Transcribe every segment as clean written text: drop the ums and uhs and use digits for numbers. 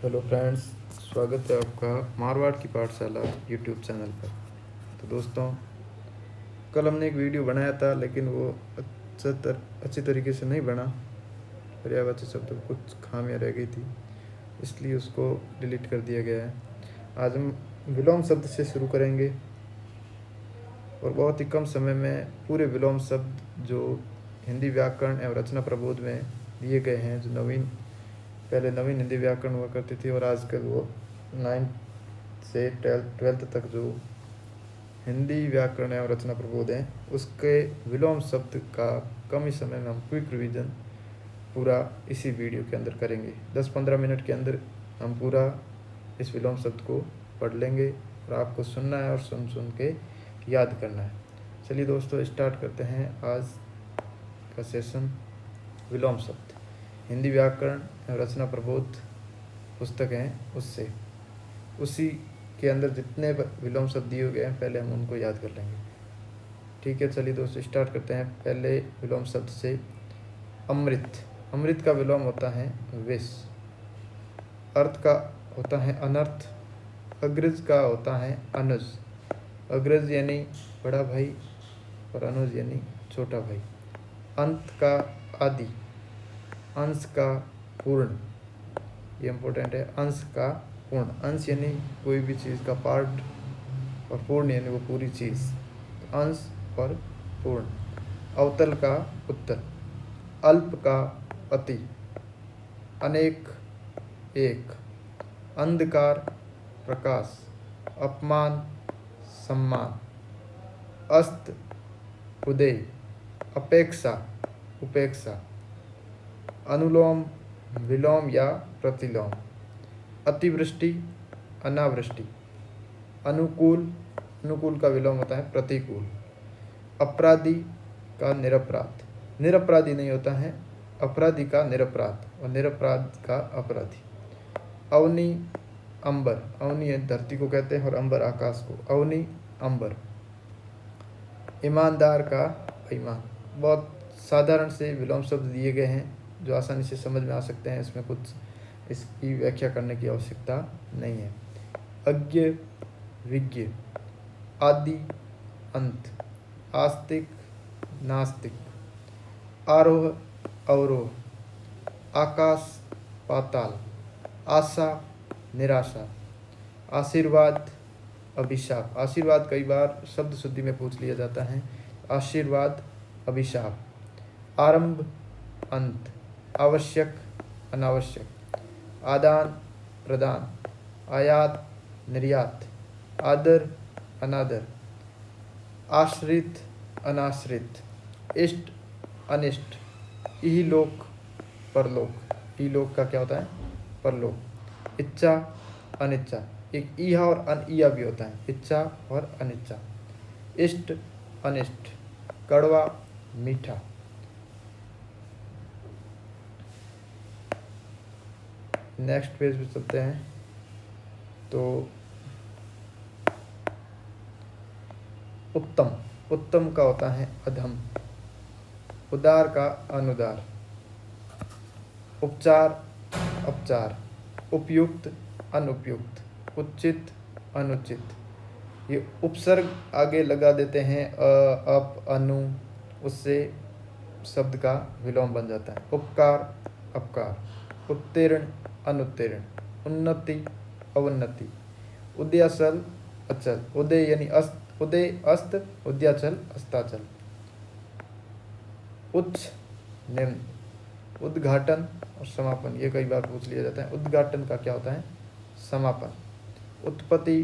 Hello friends, स्वागत है आपका मारवाड़ की पाठशाला यूट्यूब चैनल पर। तो दोस्तों, कल हमने एक वीडियो बनाया था लेकिन वो अच्छी तरीके से नहीं बना। पर्यायवाची शब्दों में कुछ खामियां रह गई थी, इसलिए उसको डिलीट कर दिया गया है। आज हम विलोम शब्द से शुरू करेंगे और बहुत ही कम समय में पूरे विलोम शब्द जो हिंदी व्याकरण एवं रचना प्रबोध में दिए गए हैं, जो पहले नवीन हिंदी व्याकरण हुआ करती थी और आजकल वो 9th से 12th तक जो हिंदी व्याकरण एवं रचना प्रबोध हैं, उसके विलोम शब्द का कम ही समय में हम क्विक रिवीजन पूरा इसी वीडियो के अंदर करेंगे। 10-15 मिनट के अंदर हम पूरा इस विलोम शब्द को पढ़ लेंगे और आपको सुनना है और सुन सुन के याद करना है। चलिए दोस्तों, स्टार्ट करते हैं आज का सेशन। विलोम शब्द हिंदी व्याकरण एवं रचना प्रबोध पुस्तक हैं, उसी के अंदर जितने विलोम शब्द दिए गए हैं, पहले हम उनको याद कर लेंगे। ठीक है, चलिए दोस्तों स्टार्ट करते हैं। पहले विलोम शब्द से अमृत। अमृत का विलोम होता है विष। अर्थ का होता है अनर्थ। अग्रज का होता है अनुज। अग्रज यानी बड़ा भाई और अनुज यानी छोटा भाई। अंत का आदि। अंश का पूर्ण, ये इम्पोर्टेंट है। अंश का पूर्ण, अंश यानी कोई भी चीज़ का पार्ट और पूर्ण यानी वो पूरी चीज़। तो अंश और पूर्ण। अवतल का उत्तर। अल्प का अति। अनेक एक। अंधकार प्रकाश। अपमान सम्मान। अस्त उदय। अपेक्षा उपेक्षा। अनुलोम विलोम या प्रतिलोम। अतिवृष्टि अनावृष्टि। अनुकूल, अनुकूल का विलोम होता है प्रतिकूल। अपराधी का निरपराध। निरपराधी नहीं होता है, अपराधी का निरपराध और निरपराध का अपराधी। अवनी अंबर। अवनी धरती को कहते हैं और अंबर आकाश को। अवनी अंबर। ईमानदार का बेईमान। बहुत साधारण से विलोम शब्द दिए गए हैं जो आसानी से समझ में आ सकते हैं। इसमें कुछ इसकी व्याख्या करने की आवश्यकता नहीं है। अज्ञ विज्ञ। आदि अंत। आस्तिक नास्तिक। आरोह अवरोह। आकाश पाताल। आशा निराशा। आशीर्वाद अभिशाप। आशीर्वाद कई बार शब्द शुद्धि में पूछ लिया जाता है। आशीर्वाद अभिशाप। आरंभ अंत। आवश्यक अनावश्यक। आदान प्रदान। आयात निर्यात। आदर अनादर। आश्रित अनाश्रित। इष्ट अनिष्ट। इहलोक परलोक। इहलोक का क्या होता है? परलोक। इच्छा अनिच्छा। एक इहा और अनिया भी होता है, इच्छा और अनिच्छा। इष्ट अनिष्ट। कड़वा मीठा। नेक्स्ट पेज पे चलते हैं। तो उत्तम, उत्तम का होता है अधम। उदार का अनुदार। उपचार अपचार। उपयुक्त अनुपयुक्त। उचित अनुचित। ये उपसर्ग आगे लगा देते हैं अप अनु, उससे शब्द का विलोम बन जाता है। उपकार अपकार। उत्तीर्ण अनुत्तीर्ण। उन्नति अवन्नति। उदयाचल अचल। उदय यानी अस्त, उदय अस्त। उदयाचल अस्ताचल। उच्च निम्न। उद्घाटन और समापन, ये कई बार पूछ लिया जाता है। उद्घाटन का क्या होता है? समापन। उत्पत्ति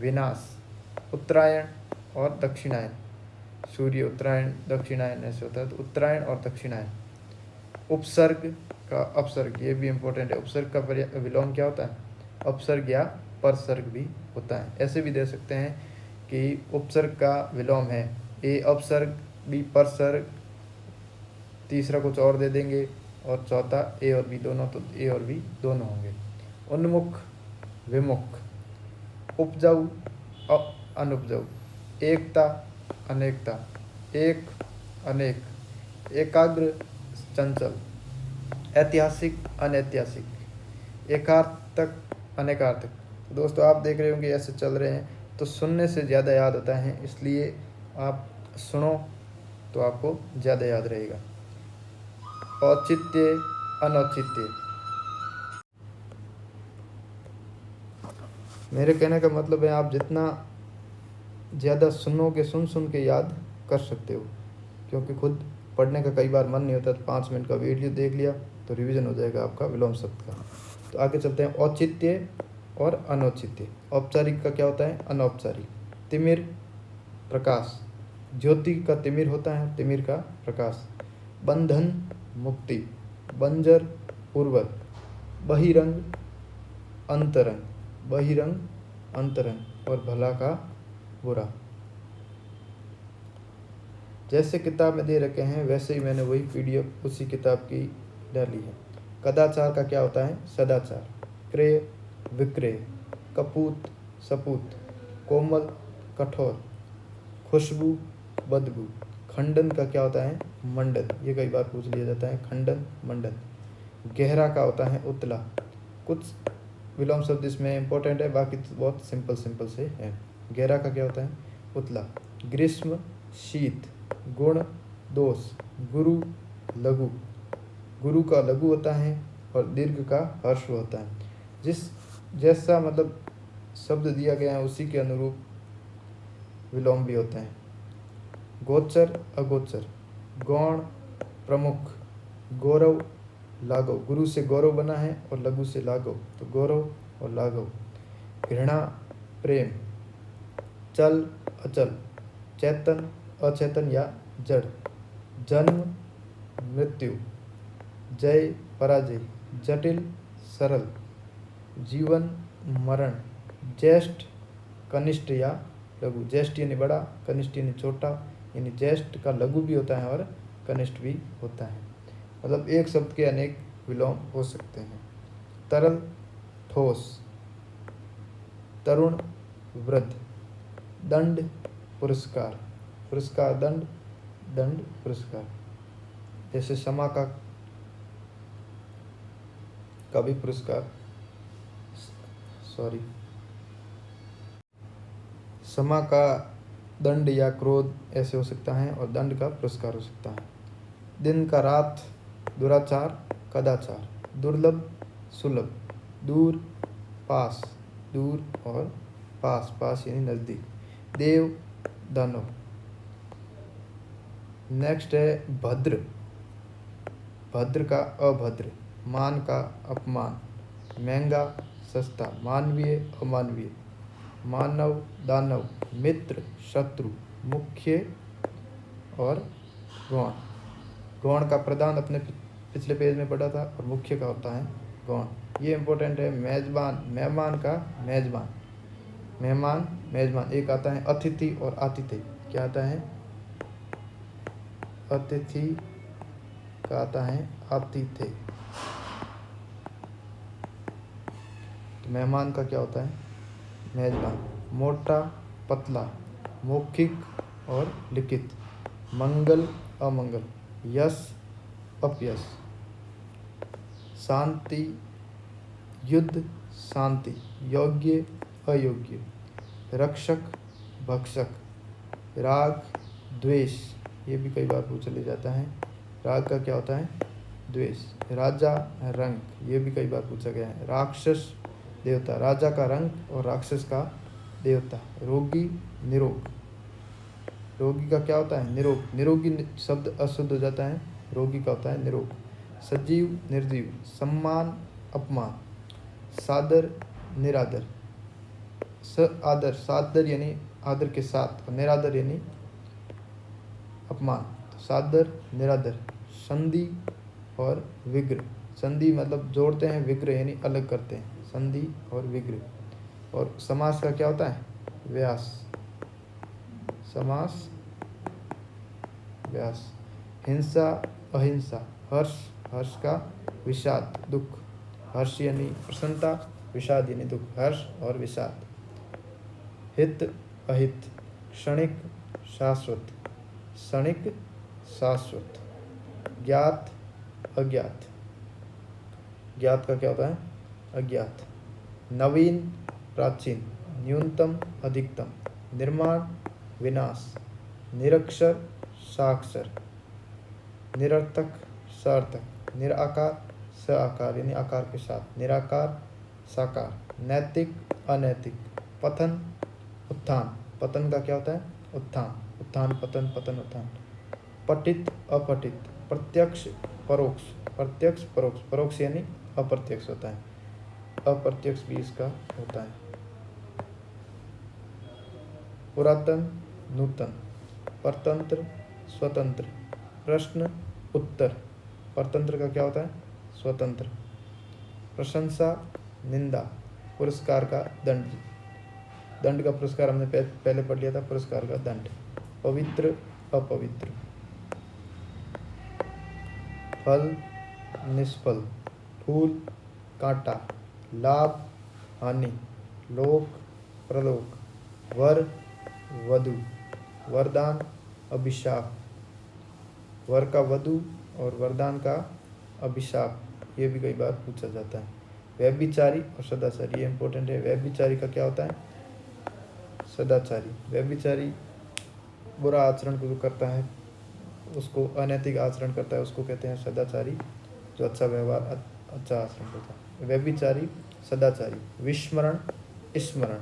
विनाश। उत्तरायण और दक्षिणायन। सूर्य उत्तरायण दक्षिणायन ऐसे होता है, तो उत्तरायण और दक्षिणायन। उपसर्ग का अपसर्ग, ये भी इम्पोर्टेंट है। उपसर्ग का विलोम क्या होता है? अपसर्ग या परसर्ग भी होता है। ऐसे भी दे सकते हैं कि उपसर्ग का विलोम है ए अपसर्ग, बी परसर्ग, तीसरा कुछ और दे देंगे और चौथा ए और बी दोनों, तो ए और बी दोनों होंगे। उन्मुख विमुख। उपजाऊ अनुपजाऊ। एकता अनेकता। एक अनेक। एकाग्र चंचल। ऐतिहासिक अनैतिहासिक। एकार्थक, अनेकार्थक। तो दोस्तों आप देख रहे होंगे ऐसे चल रहे हैं तो सुनने से ज़्यादा याद होता है, इसलिए आप सुनो तो आपको ज़्यादा याद रहेगा। औचित्य, अनौचित्य। मेरे कहने का मतलब है आप जितना ज़्यादा सुनोगे, सुन के याद कर सकते हो, क्योंकि खुद पढ़ने का कई बार मन नहीं होता, तो 5 मिनट का वीडियो देख लिया तो रिवीजन हो जाएगा आपका विलोम शब्द का। तो आगे चलते हैं। औचित्य और अनौचित्य। औपचारिक का क्या होता है? अनौपचारिक। तिमिर, प्रकाश। ज्योति का तिमिर होता है, तिमिर का प्रकाश। बंधन, मुक्ति। बंजर, उर्वर। बहिरंग, अंतरंग। बहिरंग, अंतरंग। और भला का बुरा। जैसे किताब में दे रखे हैं वैसे ही मैंने वही पीडीएफ उसी किताब की डाली है। कदाचार का क्या होता है? सदाचार। क्रय, विक्रय। कपूत, सपूत। कोमल, कठोर। खुशबू, बदबू। खंडन का क्या होता है? मंडन। ये कई बार पूछ लिया जाता है, खंडन, मंडन। गहरा का होता है उतला। कुछ विलोम शब्द इसमें इंपॉर्टेंट है, बाकी तो बहुत सिंपल से है। गहरा का क्या होता है? उतला। ग्रीष्म, शीत। गुण, दोष। गुरु, लघु। गुरु का लघु होता है और दीर्घ का हर्ष होता है। जैसा मतलब शब्द दिया गया है उसी के अनुरूप विलोम भी होते हैं। गोचर, अगोचर। गौण, प्रमुख। गौरव, लाघव। गुरु से गौरव बना है और लघु से लाघव, तो गौरव और लाघव। घृणा, प्रेम। चल, अचल। चेतन, अचेतन या जड़। जन्म, मृत्यु। जय, पराजय। जटिल, सरल। जीवन, मरण। ज्येष्ठ, कनिष्ठ या लघु। ज्येष्ठ यानी बड़ा, कनिष्ठ यानी छोटा, यानी ज्येष्ठ का लघु भी होता है और कनिष्ठ भी होता है। मतलब एक शब्द के अनेक विलोम हो सकते हैं। तरल, ठोस। तरुण, वृद्ध। दंड, पुरस्कार। पुरस्कार, दंड, दंड, पुरस्कार। जैसे क्षमा का भी पुरस्कार, क्षमा का दंड या क्रोध ऐसे हो सकता है और दंड का पुरस्कार हो सकता है। दिन का रात। दुराचार, कदाचार। दुर्लभ, सुलभ। दूर, पास। दूर और पास, पास यानी नज़दीक। देव, दानव। नेक्स्ट है भद्र। भद्र का अभद्र। मान का अपमान। महंगा, सस्ता। मानवीय, अमानवीय। मानव, दानव। मित्र, शत्रु। मुख्य और गौण। गौण का प्रधान अपने पिछले पेज में पढ़ा था और मुख्य का होता है गौण। ये इंपॉर्टेंट है। मेजबान, मेहमान का मेजबान। मेहमान, मेजबान। एक आता है अतिथि और आतिथ्य। क्या आता है? अतिथि का आता है आतिथ्य। तो मेहमान का क्या होता है? मेजबान। मोटा, पतला। मौखिक और लिखित। मंगल, अमंगल। यश, अपयश। शांति, युद्ध, शांति। योग्य, अयोग्य। रक्षक, भक्षक। राग, द्वेष। ये भी कई बार पूछ लिया जाता है। राग का क्या होता है? द्वेष। राजा, रंग। ये भी कई बार पूछा गया है। राक्षस, देवता। राजा का रंग और राक्षस का देवता। रोगी, निरोग। रोगी का क्या होता है? निरोग। निरोगी शब्द अशुद्ध हो जाता है, रोगी का होता है निरोग। सजीव, निर्जीव। सम्मान, अपमान। सादर, निरादर। आदर, सादर यानी आदर के साथ और निरादर यानी अपमान। तो सादर, निरादर। संधि और विग्रह। संधि मतलब जोड़ते हैं, विग्रह यानी अलग करते हैं। संधि और विग्रह। और समास का क्या होता है? व्यास। समास, व्यास। हिंसा, अहिंसा। हर्ष, हर्ष का विषाद, दुख। हर्ष यानी प्रसन्नता, विषाद यानी दुख। हर्ष और विषाद। हित, अहित। क्षणिक, शाश्वत। क्षणिक, शाश्वत। ज्ञात, अज्ञात। ज्ञात का क्या होता है? अज्ञात। नवीन प्राचीन, न्यूनतम अधिकतम, निर्माण विनाश, निरक्षर साक्षर, निरर्थक सार्थक, निराकार साकार यानी आकार के साथ, निराकार साकार, नैतिक अनैतिक, पतन उत्थान, पतन का क्या होता है? उत्थान, उत्थान पतन, पतन उत्थान, पठित अपठित, प्रत्यक्ष परोक्ष, प्रत्यक्ष परोक्ष, परोक्ष यानी अप्रत्यक्ष होता है, अप्रत्यक्ष भी इसका होता है। पुरातन नूतन, परतंत्र स्वतंत्र, प्रश्न उत्तर, परतंत्र का क्या होता है? स्वतंत्र, प्रशंसा निंदा, पुरस्कार का दंड, दंड का पुरस्कार हमने पहले पढ़ लिया था, पुरस्कार का दंड, पवित्र अपवित्र, फल निष्फल, फूल कांटा, लाभ हानि, लोक प्रलोक, वर वधु, वरदान अभिशाप, वर का वधु और वरदान का अभिशाप, ये भी कई बार पूछा जाता है। व्यभिचारी और सदाचारी, ये इंपॉर्टेंट है। व्यभिचारी का क्या होता है? सदाचारी, व्यभिचारी बुरा आचरण को जो करता है, उसको अनैतिक आचरण करता है, उसको कहते हैं सदाचारी, जो अच्छा व्यवहार अच्छा आचरण करता है। व्यभिचारी सदाचारी। विस्मरण स्मरण,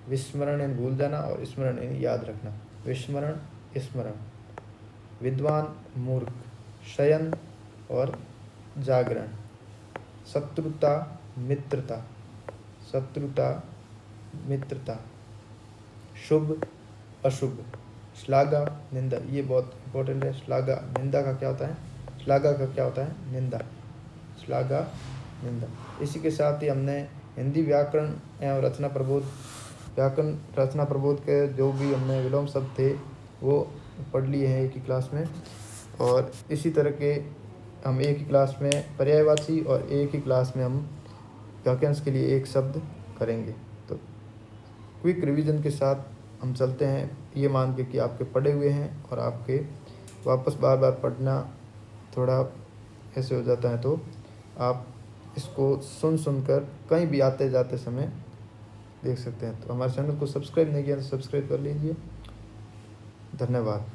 विस्मरण यानी भूल जाना और स्मरण यानी याद रखना, विस्मरण स्मरण। विद्वान मूर्ख, शयन और जागरण, शत्रुता मित्रता, शत्रुता मित्रता, शुभ अशुभ, श्लाघा निंदा, ये बहुत इंपॉर्टेंट है। श्लाघा निंदा का क्या होता है? श्लाघा का क्या होता है? निंदा, श्लाघा निंदा। इसी के साथ ही हमने हिंदी व्याकरण एवं रचना प्रबोध, व्याकरण रचना प्रबोध के जो भी हमने विलोम शब्द थे वो पढ़ लिए हैं एक ही क्लास में, और इसी तरह के हम एक ही क्लास में पर्यायवाची और एक ही क्लास में हम वाक्यांश के लिए एक शब्द करेंगे। तो क्विक रिवीजन के साथ हम चलते हैं, ये मान के कि आपके पढ़े हुए हैं और आपके वापस बार बार पढ़ना थोड़ा ऐसे हो जाता है, तो आप इसको सुनकर कहीं भी आते जाते समय देख सकते हैं। तो हमारे चैनल को सब्सक्राइब नहीं किया तो सब्सक्राइब कर लीजिए। धन्यवाद।